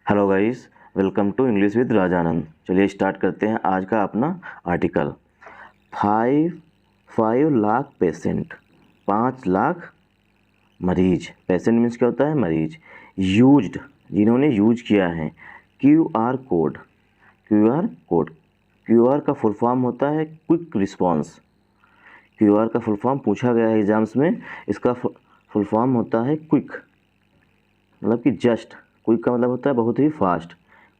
Hello guys, welcome to English with Rajanand. चलिए start करते हैं आज का अपना आर्टिकल। 5 लाख पेशेंट, 5 लाख मरीज। पेशेंट मीन्स क्या होता है? मरीज। यूज्ड, जिन्होंने यूज किया है। QR code, QR code, QR का फुल फॉर्म होता है क्विक रिस्पॉन्स। QR का फुल फॉर्म पूछा गया है एग्जाम्स में। इसका फुल फॉर्म होता है क्विक, मतलब कि जस्ट। क्विक का मतलब होता है बहुत ही फास्ट।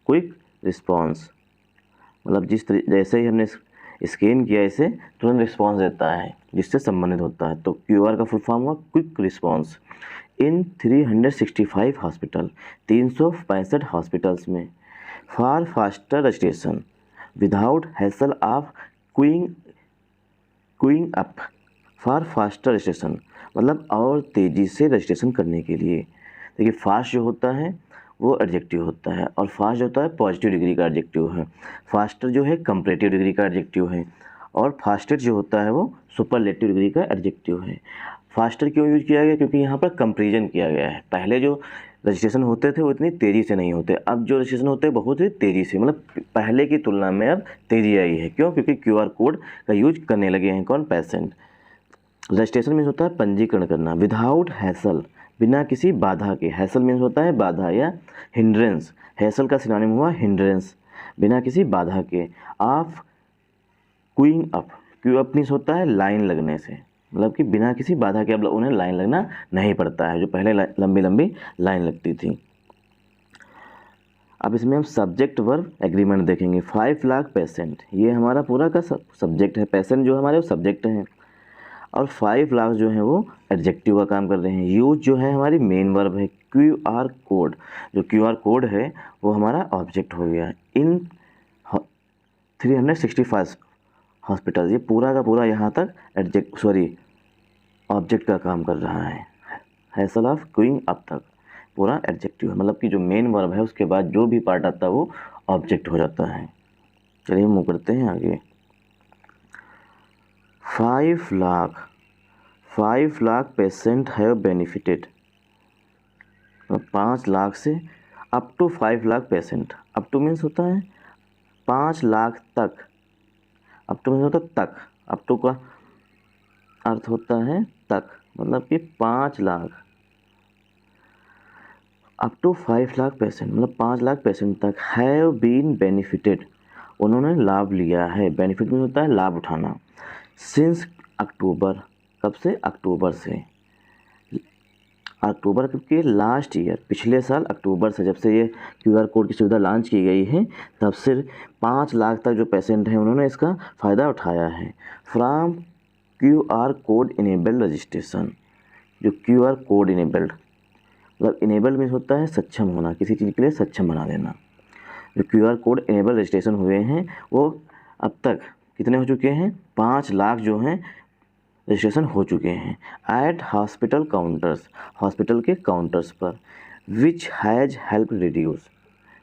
क्विक रिस्पॉन्स मतलब जैसे ही हमने स्कैन किया इसे तुरंत रिस्पॉन्स देता है, जिससे संबंधित होता है। तो QR का फुल फॉर्म हुआ क्विक रिस्पॉन्स। इन 365 हॉस्पिटल, 365 हॉस्पिटल्स में for faster registration without hassle of queuing up. For faster registration मतलब और तेज़ी से रजिस्ट्रेशन करने के लिए। देखिए, फास्ट जो होता है वो एडजेक्टिव होता है, और फास्ट जो होता है पॉजिटिव डिग्री का एडजेक्टिव है। फास्टर जो है कंपैरेटिव डिग्री का एडजेक्टिव है, और फास्टेस्ट जो होता है वो सुपरलेटिव डिग्री का एडजेक्टिव है। फास्टर क्यों यूज किया गया? क्योंकि यहाँ पर कंपैरिजन किया गया है। पहले जो रजिस्ट्रेशन होते थे वो इतनी तेज़ी से नहीं होते, अब जो रजिस्ट्रेशन होते हैं बहुत ही तेज़ी से, मतलब पहले की तुलना में अब तेज़ी आई है। क्यों? क्योंकि QR कोड का यूज करने लगे हैं कौन? पेशेंट। रजिस्ट्रेशन मीन्स होता है पंजीकरण करना। विदाउट हैसल, बिना किसी बाधा के। हैसल मीन्स होता है बाधा या हिंड्रेंस। हैसल का सिनोनिम हुआ हिंड्रेंस, बिना किसी बाधा के। Of queuing up, Q up means होता है लाइन लगने से, मतलब कि बिना किसी बाधा के अब उन्हें लाइन लगना नहीं पड़ता है, जो पहले लंबी लंबी लाइन लगती थी। अब इसमें हम सब्जेक्ट वर्ब एग्रीमेंट देखेंगे। 5 लाख पेशेंट, ये हमारा पूरा का सब्जेक्ट है। पेशेंट जो हमारे वो सब्जेक्ट हैं, और 5 लाख जो है वो एडजेक्टिव का काम कर रहे हैं। यूज जो है हमारी मेन वर्ब है। QR कोड, जो QR कोड है वो हमारा ऑब्जेक्ट हो गया। इन 365 हॉस्पिटल, ये पूरा का पूरा यहाँ तक ऑब्जेक्ट का काम कर रहा है। हैसल ऑफ क्यूइंग अप तक पूरा एडजेक्टिव है, मतलब कि जो मेन वर्ब है उसके बाद जो भी पार्ट आता है वो ऑब्जेक्ट हो जाता है। चलिए मूव करते हैं आगे। 5 lakh patient have benefited. 5 lakh से up to 5 lakh patient. Up to means होता है 5 लाख तक। अप टू मीन्स होता है तक। अप टू का अर्थ होता है तक, मतलब कि 5 lakh. Up to 5 lakh patient मतलब 5 लाख पेशेंट तक हैव बीन बेनिफिटेड, उन्होंने लाभ लिया है। बेनिफिट मीन्स होता है लाभ उठाना। सिंस अक्टूबर, कब से? अक्टूबर से। अक्टूबर के लास्ट ईयर, पिछले साल अक्टूबर से, जब से ये QR कोड की सुविधा लॉन्च की गई है तब से 5 लाख तक जो पेशेंट हैं उन्होंने इसका फ़ायदा उठाया है। From QR code enabled registration, जो QR कोड इनेबल्ड, मतलब इनेबल्ड मीन्स होता है सक्षम होना, किसी चीज़ के लिए सक्षम बना देना। जो QR कोड इनेबल रजिस्ट्रेशन हुए हैं वो अब तक कितने हो चुके हैं? 5 लाख जो हैं रजिस्ट्रेशन हो चुके हैं। एट हॉस्पिटल काउंटर्स, हॉस्पिटल के काउंटर्स पर। विच हैज़ हेल्प रिड्यूस,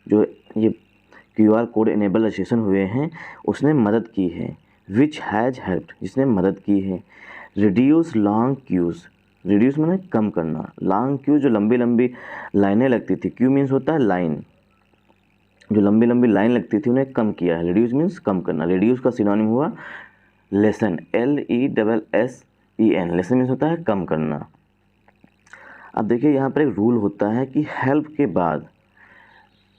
जो ये QR कोड इनेबल रजिस्ट्रेशन हुए हैं उसने मदद की है। विच हैज़ हेल्प, जिसने मदद की है। रिड्यूस लॉन्ग क्यूज़, रिड्यूस माने कम करना। लॉन्ग क्यू, जो लंबी लंबी लाइनें लगती थी। क्यू मीन्स होता है लाइन, जो लंबी लंबी लाइन लगती थी उन्हें कम किया है। रिड्यूस मीन्स कम करना। रिड्यूस का सिनोनिम हुआ लेसन, LESSEN। लेसन मीन्स होता है कम करना। अब देखिए यहाँ पर एक रूल होता है कि हेल्प के बाद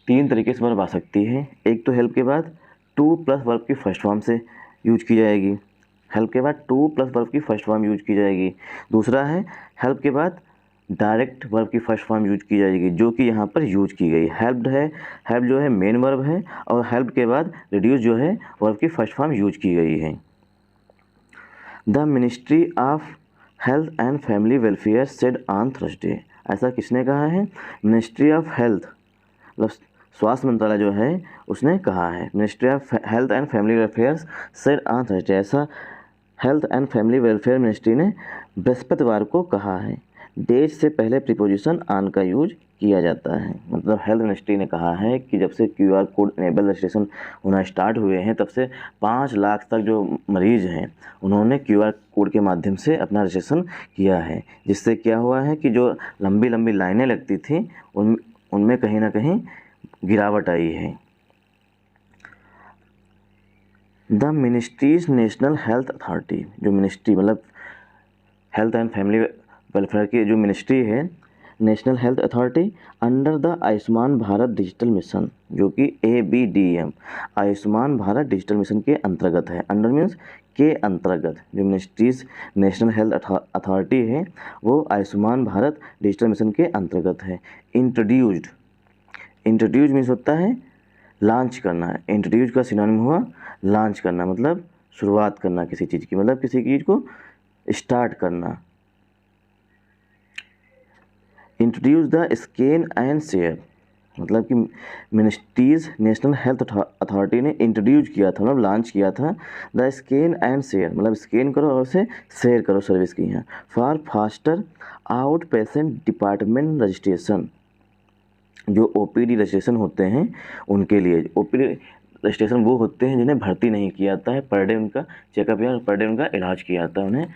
3 तरीके से वर्ब आ सकती है। एक तो हेल्प के बाद टू प्लस वर्ब की फर्स्ट फॉर्म से यूज की जाएगी। हेल्प के बाद टू प्लस वर्ब की फर्स्ट फॉर्म यूज की जाएगी। दूसरा है हेल्प के बाद डायरेक्ट वर्ब की फर्स्ट फॉर्म यूज की जाएगी, जो कि यहाँ पर यूज की गई। हेल्प्ड है, हेल्प जो है मेन वर्ब है, और हेल्प के बाद रिड्यूस जो है वर्ब की फर्स्ट फॉर्म यूज की गई है। The ministry of health and family welfare said on Thursday, ऐसा किसने कहा है? मिनिस्ट्री ऑफ हेल्थ, मतलब स्वास्थ्य मंत्रालय जो है उसने कहा है। Ministry of health and family welfare said on Thursday, ऐसा health and family welfare ministry ने बृहस्पतिवार को कहा है। डेट से पहले प्रीपोजिशन ऑन का यूज किया जाता है, मतलब हेल्थ मिनिस्ट्री ने कहा है कि जब से QR कोड इनेबल रजिस्ट्रेशन होना स्टार्ट हुए हैं तब से 5 लाख तक जो मरीज़ हैं उन्होंने QR कोड के माध्यम से अपना रजिस्ट्रेशन किया है। जिससे क्या हुआ है कि जो लंबी लंबी लाइनें लगती थी उनमें कहीं ना कहीं गिरावट आई है। The ministries national health authority, जो मिनिस्ट्री मतलब हेल्थ एंड फैमिली वेलफेयर की जो मिनिस्ट्री है, national health authority under the Ayushman Bharat digital mission, जो कि ABDM Ayushman Bharat digital mission के अंतर्गत है। अंडर मीन्स के अंतर्गत जो मिनिस्ट्रीज नेशनल हेल्थ अथॉरिटी है वो आयुष्मान भारत डिजिटल मिशन के अंतर्गत है। इंट्रोड्यूस्ड मीन्स होता है लॉन्च करना है। इंट्रोड्यूस का सिनोनिम हुआ लॉन्च करना, मतलब शुरुआत करना किसी चीज़ की, मतलब किसी चीज़ को स्टार्ट करना। Introduce the scan and share, मतलब कि मिनिस्ट्रीज नेशनल हेल्थ अथॉरिटी ने इंट्रोड्यूस किया था, मतलब लॉन्च किया था द स्कैन एंड शेयर, मतलब स्कैन करो और उसे शेयर करो सर्विस की यहाँ for faster out patient department registration, जो OPD रजिस्ट्रेशन होते हैं उनके लिए। OPD रजिस्ट्रेशन वो होते हैं जिन्हें भर्ती नहीं किया जाता है, पर डे उनका चेकअप या पर डे उनका इलाज किया जाता है, उन्हें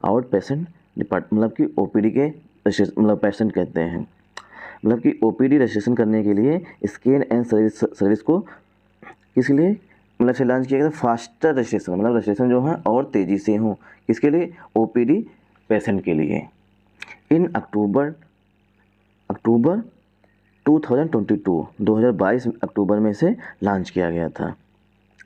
आउट पेशेंट डिपार्ट मतलब कि OPD के मतलब पेशेंट कहते हैं। मतलब कि OPD रजिस्ट्रेशन करने के लिए स्कैन एंड सर्विस को किसके लिए मतलब से लॉन्च किया गया था, फास्टर रजिस्ट्रेशन, मतलब रजिस्ट्रेशन जो है और तेज़ी से हो, किसके लिए, OPD पेशेंट के लिए। इन अक्टूबर 2022 अक्टूबर में से लॉन्च किया गया था।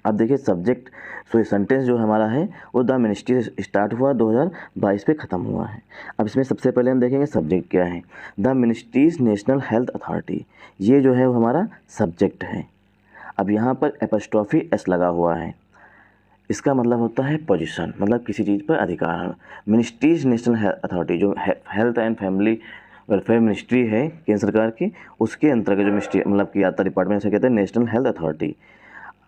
अब देखिए सब्जेक्ट सेंटेंस जो हमारा है वो द मिनिस्ट्री से स्टार्ट हुआ 2022 पे ख़त्म हुआ है। अब इसमें सबसे पहले हम देखेंगे सब्जेक्ट क्या है। The ministries national health authority, ये जो है वो हमारा सब्जेक्ट है। अब यहाँ पर एपस्ट्रॉफी एस लगा हुआ है, इसका मतलब होता है पोजीशन, मतलब किसी चीज़ पर अधिकार। मिनिस्ट्रीज नेशनल हेल्थ अथॉरिटी जो health and family welfare ministry है केंद्र सरकार की, उसके अंतर्गत जो मिनिस्ट्री मतलब कि आता डिपार्टमेंट से कहते हैं नेशनल हेल्थ अथॉरिटी।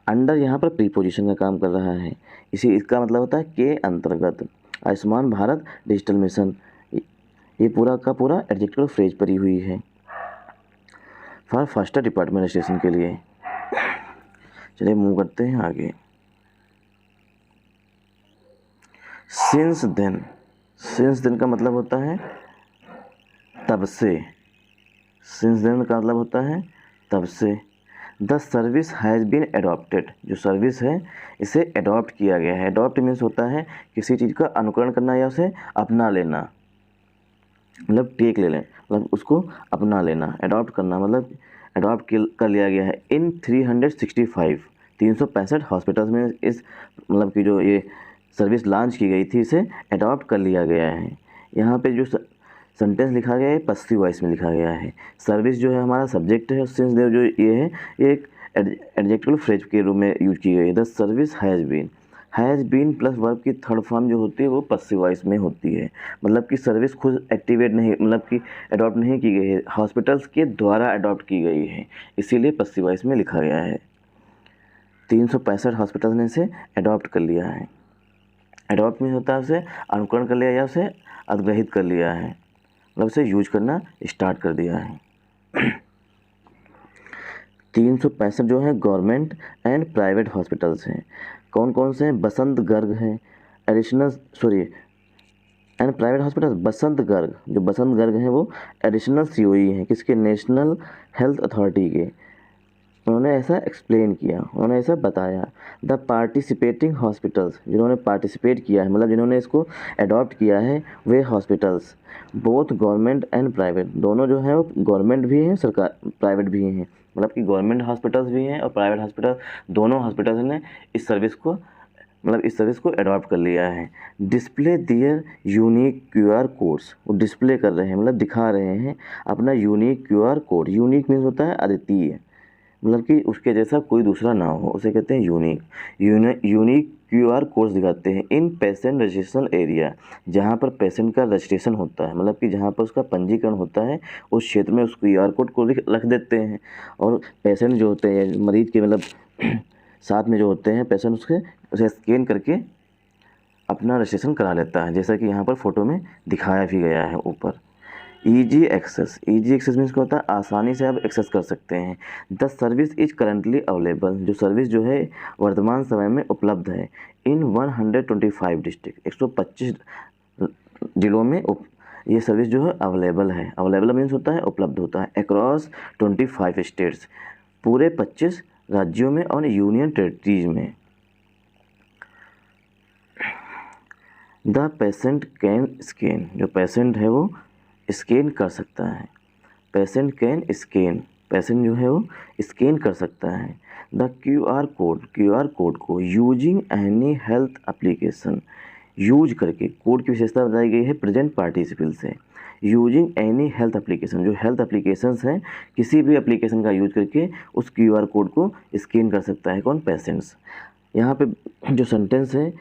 अंडर यहाँ पर प्रीपोजिशन का काम कर रहा है, इसका मतलब होता है के अंतर्गत। आयुष्मान भारत डिजिटल मिशन, ये पूरा का पूरा एडजेक्टिव फ्रेज परी हुई है फॉर फास्टर डिपार्टमेंट रजिस्ट्रेशन के लिए। चलिए मूव करते हैं आगे। सिंस देन का मतलब होता है तब से। सिंस देन का मतलब होता है तब से। The service has been adopted, जो सर्विस है इसे एडॉप्ट किया गया है। एडॉप्ट मीन्स होता है किसी चीज़ का अनुकरण करना या उसे अपना लेना, मतलब टेक ले लें, मतलब उसको अपना लेना। एडॉप्ट करना मतलब एडॉप्ट कर लिया गया है। इन 365 हॉस्पिटल्स में इस मतलब कि जो ये सर्विस लॉन्च की गई थी इसे एडॉप्ट कर लिया गया है। यहाँ पे जो सेंटेंस लिखा गया है पसिव वॉइस में लिखा गया है। सर्विस जो है हमारा सब्जेक्ट है, सिंस देव जो ये है ये एक एडजेक्टिव फ्रेज के रूप में यूज की गई है। The service has been plus verb की थर्ड फॉर्म जो होती है वो पसिव वॉइस में होती है, मतलब कि सर्विस खुद एक्टिवेट नहीं मतलब कि एडॉप्ट नहीं की गई है, हॉस्पिटल्स के द्वारा एडॉप्ट की गई है, इसीलिए पसिव वॉइस में लिखा गया है। 365 हॉस्पिटल्स ने इसे एडॉप्ट कर लिया है। एडॉप्ट में होता है उसे अनुकरण कर लिया या उसे अधिग्रहित कर लिया है, मतलब उसे यूज करना स्टार्ट कर दिया है। 365 जो है गवर्नमेंट एंड प्राइवेट हॉस्पिटल्स हैं। कौन कौन से हैं, बसंत गर्ग हैं, एंड प्राइवेट हॉस्पिटल बसंत गर्ग, जो बसंत गर्ग हैं वो एडिशनल COE हैं किसके, नेशनल हेल्थ अथॉरिटी के। उन्होंने ऐसा एक्सप्लेन किया, उन्होंने ऐसा बताया। द पार्टिसिपेटिंग हॉस्पिटल्स, जिन्होंने पार्टिसिपेट किया है मतलब जिन्होंने इसको अडॉप्ट किया है वे hospitals both government and private, दोनों जो है वो गवर्नमेंट भी हैं सरकार प्राइवेट भी हैं, मतलब कि गवर्नमेंट हॉस्पिटल्स भी हैं और प्राइवेट हॉस्पिटल, दोनों हॉस्पिटल्स ने इस सर्विस को अडॉप्ट कर लिया है। डिस्प्ले दियर यूनिक QR कोड्स, वो डिस्प्ले कर रहे हैं मतलब दिखा रहे हैं अपना unique QR code. Unique means होता है अद्वितीय, मतलब कि उसके जैसा कोई दूसरा ना हो, उसे कहते हैं यूनिक QR कोड्स दिखाते हैं इन पेशेंट रजिस्ट्रेशन एरिया, जहाँ पर पेशेंट का रजिस्ट्रेशन होता है, मतलब कि जहाँ पर उसका पंजीकरण होता है उस क्षेत्र में उस QR कोड को रख देते हैं। और पेशेंट जो होते हैं मरीज के मतलब साथ में जो होते हैं पेशेंट उसे स्कैन करके अपना रजिस्ट्रेशन करा लेता है, जैसा कि यहाँ पर फोटो में दिखाया भी गया है ऊपर। ईजी एक्सेस मीन्स क्या होता है, आसानी से आप एक्सेस कर सकते हैं। The service is currently available, जो सर्विस जो है वर्तमान समय में उपलब्ध है इन 125 डिस्ट्रिक्ट, 125 जिलों में ये सर्विस जो है अवेलेबल है। अवेलेबल मीन्स होता है उपलब्ध होता है अक्रॉस 25 स्टेट्स, पूरे 25 राज्यों में और यूनियन टेरिटरीज में। द पेशेंट कैन स्कैन, जो पेशेंट है वो स्कैन कर सकता है। पेशेंट कैन स्कैन, पेशेंट जो है वो स्कैन कर सकता है। The QR code, QR code को using any health application, use करके, कोड की विशेषता बताई गई है प्रेजेंट पार्टिसिपल से। यूजिंग एनी हेल्थ एप्लीकेशन, जो हेल्थ एप्लीकेशंस हैं किसी भी एप्लीकेशन का यूज करके उस QR कोड को स्कैन कर सकता है कौन, पेशेंट्स। यहाँ पे जो सेंटेंस है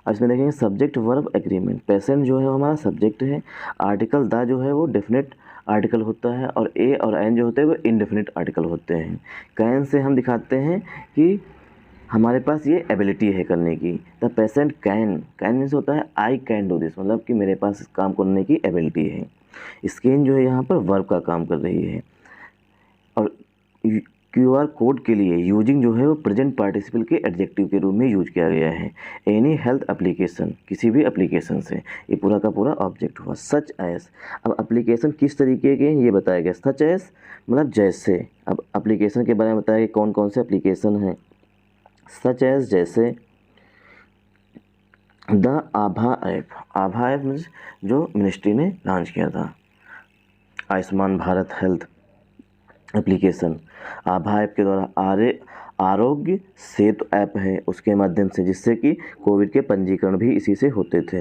इसमें देखेंगे सब्जेक्ट वर्ब एग्रीमेंट, पेशेंट जो है वो हमारा सब्जेक्ट है, आर्टिकल द जो है वो डेफिनेट आर्टिकल होता है और ए और एन जो होते हैं वो इनडेफिनेट आर्टिकल होते हैं। कैन से हम दिखाते हैं कि हमारे पास ये एबिलिटी है करने की। The patient can, can means होता है आई कैन डू दिस, मतलब कि मेरे पास इस काम करने की एबिलिटी है। स्कैन जो है यहाँ पर वर्ब का काम कर रही है। और QR कोड के लिए यूजिंग जो है वो प्रेजेंट पार्टिसिपल के एडजेक्टिव के रूप में यूज किया गया है। एनी हेल्थ एप्लीकेशन, किसी भी एप्लीकेशन से, ये पूरा का पूरा ऑब्जेक्ट हुआ। सच एज, अब एप्लीकेशन किस तरीके के ये बताया गया। सच एज मतलब जैसे, अब एप्लीकेशन के बारे में बताया कि कौन कौन से एप्लीकेशन हैं। सच एज जैसे the Abha app, Abha app means जो मिनिस्ट्री ने लॉन्च किया था, आयुष्मान भारत हेल्थ एप्लीकेशन। आभा ऐप के द्वारा आरोग्य सेतु ऐप है उसके माध्यम से, जिससे कि कोविड के पंजीकरण भी इसी से होते थे।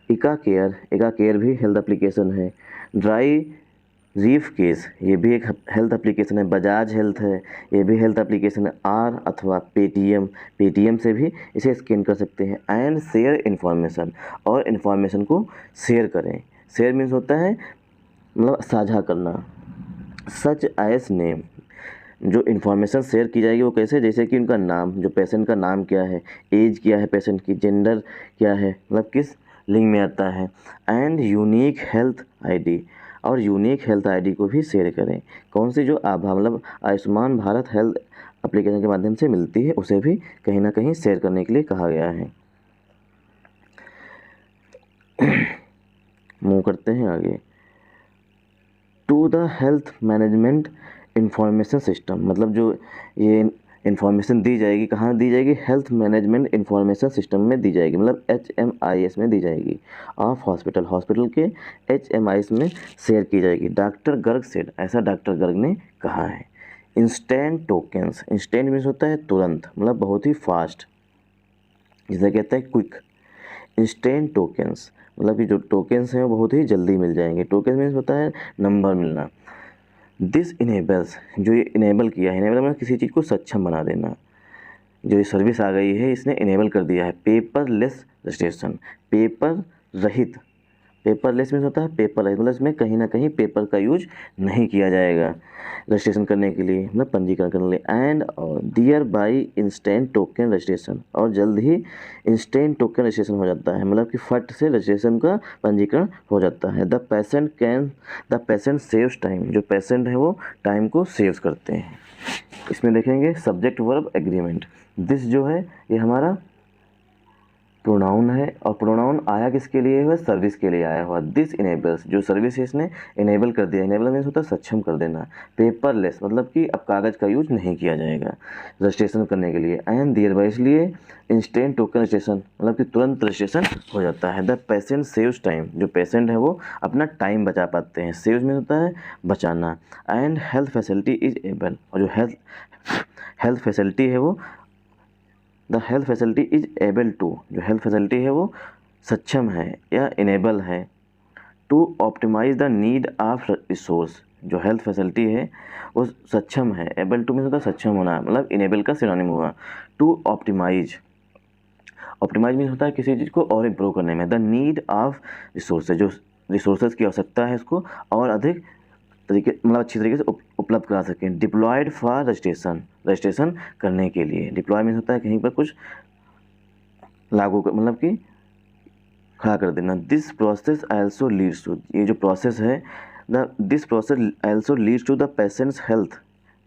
इका केयर भी हेल्थ एप्लीकेशन है। ड्राई रीफ केस, ये भी एक हेल्थ एप्लीकेशन है। बजाज हेल्थ है, ये भी हेल्थ एप्लीकेशन है। आर अथवा पेटीएम से भी इसे स्कैन कर सकते हैं। एंड शेयर इन्फॉर्मेशन, और इन्फॉर्मेशन को शेयर करें। शेयर मीन्स होता है मतलब साझा करना। सच एज नेम, जो इन्फॉर्मेशन शेयर की जाएगी वो कैसे, जैसे कि उनका नाम, जो पेशेंट का नाम क्या है, एज क्या है पेशेंट की, जेंडर क्या है, मतलब किस लिंग में आता है। एंड यूनिक हेल्थ आईडी, और यूनिक हेल्थ आईडी को भी शेयर करें। कौन सी, जो आभा मतलब आयुष्मान भारत हेल्थ एप्लीकेशन के माध्यम से मिलती है, उसे भी कहीं ना कहीं शेयर करने के लिए कहा गया है। मूव करते हैं आगे। To the health management information system, मतलब जो ये इंफॉर्मेशन दी जाएगी कहाँ दी जाएगी, हेल्थ मैनेजमेंट इंफॉर्मेशन सिस्टम में दी जाएगी, मतलब HMIS में दी जाएगी। ऑफ हॉस्पिटल के HMIS में शेयर की जाएगी। डॉक्टर गर्ग सेड, ऐसा डॉक्टर गर्ग ने कहा है। इंस्टेंट टोकन्स, इंस्टेंट मीन्स होता है तुरंत, मतलब बहुत ही फास्ट, जिसे कहते हैं क्विक। इंस्टेंट टोकन्स मतलब कि जो टोकन्स हैं वो बहुत ही जल्दी मिल जाएंगे। टोकन मीन्स होता है नंबर मिलना। दिस इनेबल्स, जो ये इनेबल किया है, इनेबल मतलब किसी चीज़ को सक्षम बना देना। जो ये सर्विस आ गई है इसने इनेबल कर दिया है। पेपरलेस रजिस्ट्रेशन, पेपर रहित, पेपरलेस मीन्स होता है पेपर रहित, मतलब इसमें कहीं ना कहीं पेपर का यूज नहीं किया जाएगा रजिस्ट्रेशन करने के लिए, मतलब पंजीकरण करने के लिए। एंड और दियर बाई इंस्टेंट टोकन रजिस्ट्रेशन, और जल्द ही इंस्टेंट टोकन रजिस्ट्रेशन हो जाता है, मतलब कि फट से रजिस्ट्रेशन का पंजीकरण हो जाता है। द पेशेंट सेव्स टाइम, जो पेशेंट है वो टाइम को सेव करते हैं। इसमें देखेंगे सब्जेक्ट वर्ब एग्रीमेंट। दिस जो है ये हमारा प्रोनाउन है, और प्रोनाउन आया किसके लिए हुआ, सर्विस के लिए आया हुआ। दिस इनेबल्स, जो सर्विस है इसने इनेबल कर दिया। इनेबल मीन्स होता है सक्षम कर देना। पेपरलेस मतलब कि अब कागज़ का यूज नहीं किया जाएगा रजिस्ट्रेशन करने के लिए। एंड दियर बाय, इसलिए इंस्टेंट टोकन रजिस्ट्रेशन मतलब कि तुरंत रजिस्ट्रेशन हो जाता है। द पेशेंट सेव्स टाइम, जो पेशेंट है वो अपना टाइम बचा पाते हैं। सेव्स मीन्स होता है बचाना। And health facility is able, और जो हेल्थ फैसिलिटी है वो, the health facility is able to, जो हेल्थ फैसिलिटी है वो सक्षम है या इनेबल है to optimise the need of resource. जो हेल्थ फैसिलिटी है वो सक्षम है, एबल टू मीन्स होता है सक्षम होना, मतलब इनेबल का सिनोनिम हुआ। टू ऑप्टिमाइज, ऑप्टिमाइज मीन्स होता है किसी चीज़ को और इम्प्रूव करने में। द नीड ऑफ रिसोर्सेज, जो रिसोर्सेज की आवश्यकता है इसको और अधिक तरीके मतलब अच्छी तरीके से उपलब्ध करा सकें। डिप्लॉयड फॉर रजिस्ट्रेशन करने के लिए। डिप्लॉय मीन्स होता है कहीं पर कुछ लागू कर, मतलब कि खड़ा कर देना। This process also leads to, ये जो प्रोसेस है this process also leads to the patients health,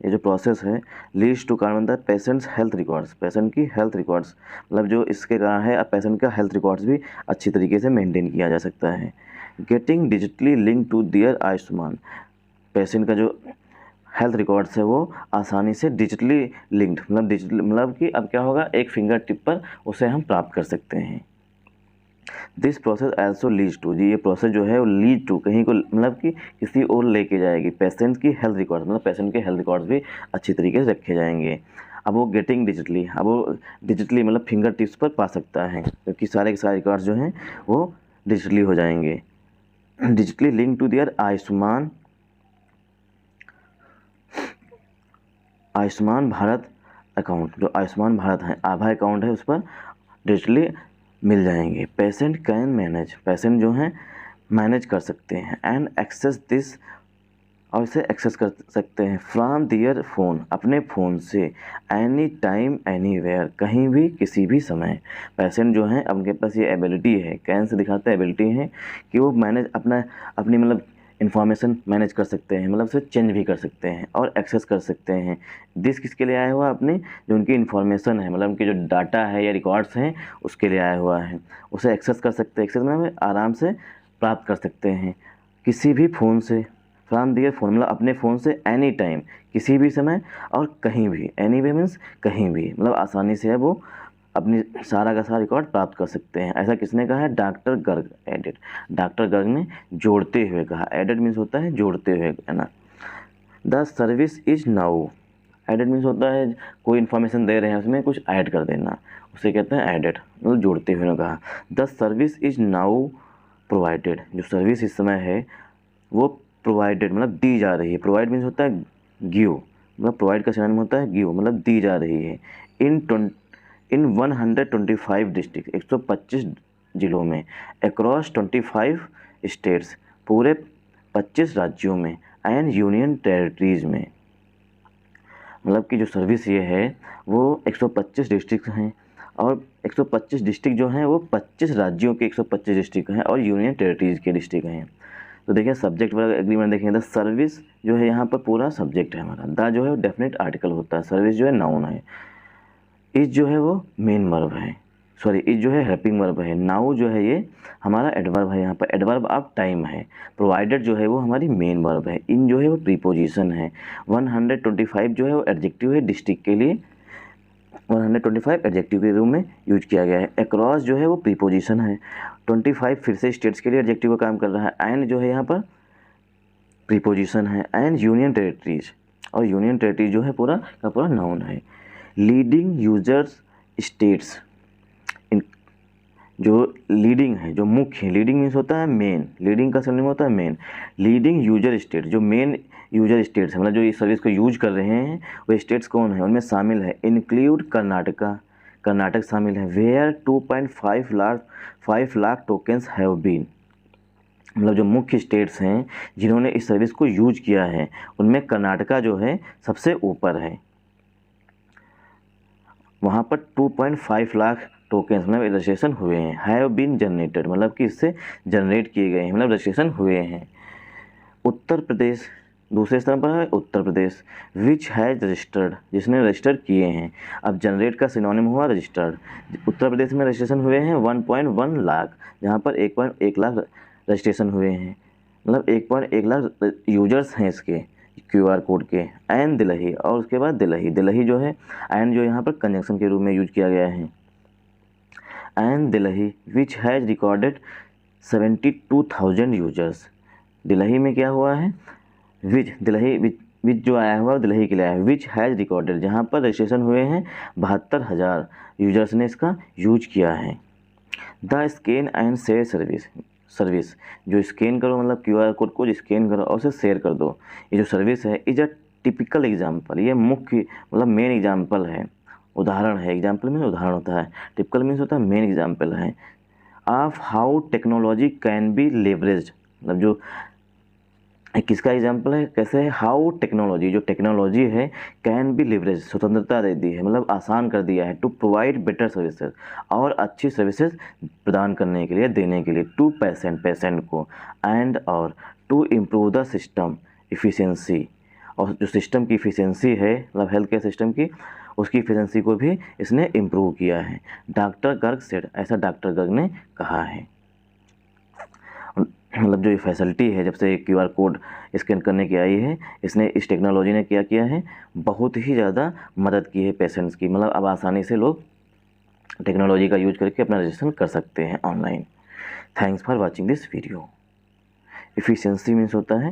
ये जो प्रोसेस है लीड्स टू कारण बनता है पेशेंट्स हेल्थ रिकॉर्ड्स, पेशेंट की हेल्थ रिकॉर्ड्स, मतलब जो इसके कारण है अब पेशेंट का हेल्थ रिकॉर्ड्स भी अच्छी तरीके से मेंटेन किया जा सकता है। Getting digitally link to their Ayushman, patient का जो हेल्थ रिकॉर्ड्स है वो आसानी से डिजिटली लिंक्ड, मतलब डिजिटल मतलब कि अब क्या होगा, एक फिंगर टिप पर उसे हम प्राप्त कर सकते हैं। This process also leads to, जी ये प्रोसेस जो है वो लीड टू कहीं को मतलब कि किसी और लेके जाएगी, पेशेंट की हेल्थ रिकॉर्ड, मतलब पेशेंट के हेल्थ रिकॉर्ड्स भी अच्छी तरीके से रखे जाएंगे। अब वो गेटिंग डिजिटली, अब वो डिजिटली मतलब फिंगर टिप्स पर पा सकता है, क्योंकि सारे के सारे रिकॉर्ड्स जो हैं वो डिजिटली हो जाएंगे। Digitally link to their Ayushman Bharat account, जो आयुष्मान भारत है आभा अकाउंट है उस पर डिजिटली मिल जाएंगे। पेशेंट कैन मैनेज, पेशेंट जो हैं मैनेज कर सकते हैं, एंड एक्सेस दिस, और इसे एक्सेस कर सकते हैं फ्रॉम दियर फ़ोन, अपने फ़ोन से, एनी टाइम एनीवेयर, कहीं भी किसी भी समय। पेशेंट जो हैं उनके पास ये एबिलिटी है, कैन से दिखाते हैं एबिलिटी है कि वो मैनेज अपनी मतलब इन्फॉर्मेशन मैनेज कर सकते हैं, मतलब उसे चेंज भी कर सकते हैं और एक्सेस कर सकते हैं। दिस किसके लिए आया हुआ, अपनी जो उनकी इन्फॉर्मेशन है, मतलब उनकी जो डाटा है या रिकॉर्ड्स हैं उसके लिए आया हुआ है। उसे एक्सेस कर सकते हैं, एक्सेस मतलब आराम से प्राप्त कर सकते हैं किसी भी फ़ोन से, फ्रॉम दियर फ़ोन मतलब अपने फ़ोन से, एनी टाइम किसी भी समय और कहीं भी, एनी वे मीन्स कहीं भी, मतलब आसानी से है वो अपनी सारा का सारा रिकॉर्ड प्राप्त कर सकते हैं। ऐसा किसने कहा है, doctor Garg added, doctor Garg ने जोड़ते हुए कहा। एडेड मीन्स होता है जोड़ते हुए, है ना। The service is now, added means होता है कोई इन्फॉर्मेशन दे रहे हैं उसमें कुछ ऐड कर देना, उसे कहते हैं एडेड, मतलब जोड़ते हुए कहा। The service is now provided, जो सर्विस इस समय है वो प्रोवाइडेड मतलब दी जा रही है। प्रोवाइड मीन्स होता है गिव, मतलब प्रोवाइड का सिनोनिम होता है गिव, मतलब दी जा रही है। इन 125 डिस्ट्रिक्ट, 125 जिलों में, अक्रॉस 25 स्टेट्स, पूरे 25 राज्यों में, एंड यूनियन टेरिटरीज़ में, मतलब कि जो सर्विस ये है वो 125 डिस्ट्रिक्ट हैं, और 125 डिस्ट्रिक्ट जो हैं वो 25 राज्यों के 125 डिस्ट्रिक्ट हैं और यूनियन टेरिटरीज़ के डिस्ट्रिक्ट हैं। तो देखिए सब्जेक्ट वाला एग्रीमेंट देखेंगे, द सर्विस जो है यहाँ पर पूरा सब्जेक्ट है हमारा, द जो है वो डेफिनेट आर्टिकल होता है, सर्विस जो है नाउन है, इज जो है वो मेन वर्ब है, सॉरी इज जो है हेल्पिंग वर्ब है, नाउ जो है ये हमारा एडवर्ब है, यहाँ पर एडवर्ब ऑफ टाइम है, प्रोवाइडेड जो है वो हमारी मेन वर्ब है, इन जो है वो प्रीपोजिशन है, 125 जो है वो एडजेक्टिव है डिस्ट्रिक्ट के लिए, 125 एडजेक्टिव के रूप में यूज किया गया है। अक्रॉस जो है वो प्रीपोजिशन है, 25 फिर से स्टेट्स के लिए एडजेक्टिव का काम कर रहा है, एंड जो है यहाँ पर प्रीपोजिशन है, एंड यूनियन टेरिटरीज, और यूनियन टेरिटरीज जो है पूरा का पूरा नाउन है। लीडिंग यूजर्स स्टेट्स, इन जो लीडिंग है, जो मुख्य, लीडिंग मीन्स होता है मेन, लीडिंग का सिनोनिम होता है मेन, लीडिंग यूजर स्टेट, जो मेन यूजर स्टेट्स है, मतलब जो इस सर्विस को यूज कर रहे हैं वो स्टेट्स कौन है, उनमें शामिल है, इंक्लूड कर्नाटका, कर्नाटक शामिल है, where 5 lakh tokens have been, मतलब जो मुख्य स्टेट्स हैं जिन्होंने इस सर्विस को यूज किया है उनमें कर्नाटका जो है सबसे ऊपर है, वहाँ पर 2.5 लाख टोकन्स मतलब रजिस्ट्रेशन हुए हैं, हैव बीन जनरेटेड मतलब कि इससे जनरेट किए गए हैं, मतलब रजिस्ट्रेशन हुए हैं। उत्तर प्रदेश दूसरे स्थान पर है, Uttar Pradesh, which has registered, जिसने रजिस्टर किए हैं। अब जनरेट का सिनोनिम हुआ रजिस्टर्ड, उत्तर प्रदेश में रजिस्ट्रेशन हुए हैं 1.1 लाख, जहाँ पर 1.1 लाख रजिस्ट्रेशन हुए हैं, मतलब 1.1 लाख यूजर्स हैं इसके QR कोड के। एंड दिल्ली, और उसके बाद दिल्ली, दिल्ली जो है एंड जो यहाँ पर कंजंक्शन के रूप में यूज किया गया है, and Delhi which has recorded 72,000 users, Delhi में क्या हुआ है, विच जो आया हुआ दिल्ली के लिए आया है, विच हैज़ रिकॉर्डेड जहाँ पर रजिस्ट्रेशन हुए हैं 72,000 यूजर्स ने इसका यूज किया है। The scan and share service जो स्कैन करो मतलब QR कोड को स्कैन करो और उसे शेयर कर दो, ये जो सर्विस है इज अ टिपिकल एग्जाम्पल, ये मुख्य मतलब मेन एग्जाम्पल है, उदाहरण है, एग्जाम्पल में उदाहरण होता है, टिपिकल मीन्स होता है मेन एग्जाम्पल है, of how technology can be leveraged, मतलब जो किसका एग्जाम्पल है, कैसे है, हाउ टेक्नोलॉजी, जो टेक्नोलॉजी है कैन बी लिवरेज, स्वतंत्रता दे दी है मतलब आसान कर दिया है, टू प्रोवाइड बेटर सर्विसेज, और अच्छी सर्विसेज प्रदान करने के लिए, देने के लिए, टू पेशेंट को, एंड और to improve the system efficiency, और जो सिस्टम की इफ़िशियंसी है मतलब हेल्थ केयर सिस्टम की, उसकी इफ़िशियंसी को भी इसने इम्प्रूव किया है। डॉक्टर गर्ग सेड, ऐसा डॉक्टर गर्ग ने कहा है। मतलब जो ये फैसिलिटी है, जब से QR कोड स्कैन करने की आई है, इसने, इस टेक्नोलॉजी ने क्या किया है, बहुत ही ज़्यादा मदद की है पेशेंट्स की। मतलब अब आसानी से लोग टेक्नोलॉजी का यूज करके अपना रजिस्ट्रेशन कर सकते हैं online. Thanks for watching this video. Efficiency means होता है